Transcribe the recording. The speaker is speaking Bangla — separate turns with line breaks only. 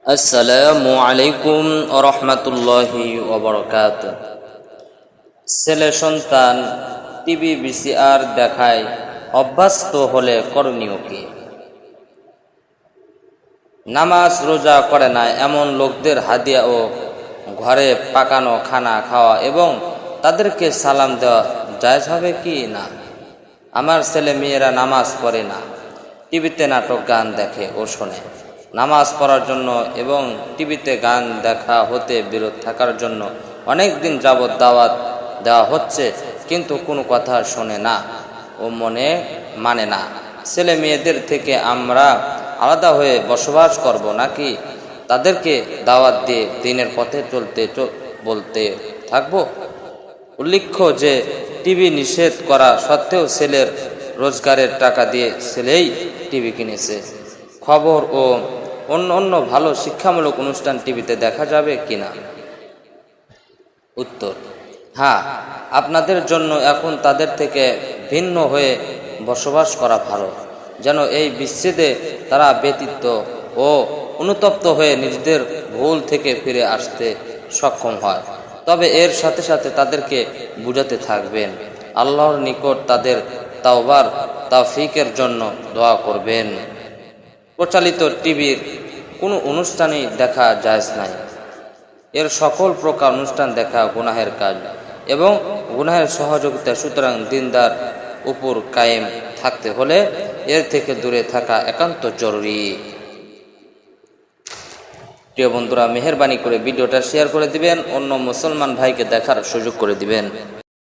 আসসালামু আলাইকুম রহমতুল্লাহি ওবরকাত। ছেলে সন্তান টিভি ভিসিআর দেখায় অভ্যস্ত হলে করণীয় কি? নামাজ রোজা করে না এমন লোকদের হাদিয়া ও ঘরে পাকানো খানা খাওয়া এবং তাদেরকে সালাম দেওয়া জায়েজ হবে কি না? আমার ছেলে মেয়েরা নামাজ পড়ে না, টিভিতে নাটক গান দেখে ও শোনে। নামাজ পড়ার জন্য এবং টিভিতে গান দেখা হতে বিরত থাকার জন্য অনেক দিন যাবৎ দাওয়াত দেওয়া হচ্ছে, কিন্তু কোনো কথা শোনে না ও মানে না। ছেলে মেয়েদের থেকে আমরা আলাদা হয়ে বসবাস করব নাকি তাদেরকে দাওয়াত দিয়ে দিনের পথে বলতে থাকবো? উল্লেখ্য যে টিভি নিষেধ করা সত্ত্বেও ছেলের রোজগারের টাকা দিয়ে ছেলেই টিভি কিনেছে। খবর ও অন্য ভালো শিক্ষামূলক অনুষ্ঠান টিভিতে দেখা যাবে কিনা? উত্তর: হ্যাঁ, আপনাদের জন্য এখন তাদের থেকে ভিন্ন হয়ে বসবাস করা ভালো, যেন এই বিচ্ছেদে তারা ব্যতীত ও অনুতপ্ত হয়ে নিজেদের ভুল থেকে ফিরে আসতে সক্ষম হয়। তবে এর সাথে সাথে তাদেরকে বুঝাতে থাকবেন, আল্লাহর নিকট তাদের তাওবার তৌফিকের জন্য দোয়া করবেন। প্রচালিত টিভির কোনো অনুষ্ঠানই দেখা জায়েজ নাই। এর সকল প্রকার অনুষ্ঠান দেখা গুনাহের কাজ এবং গুনাহের সহযোগিতা। সুতরাং দিনদার উপর কায়েম থাকতে হলে এর থেকে দূরে থাকা একান্ত জরুরি। প্রিয় বন্ধুরা, মেহেরবানি করে ভিডিওটা শেয়ার করে দিবেন, অন্য মুসলমান ভাইকে দেখার সুযোগ করে দিবেন।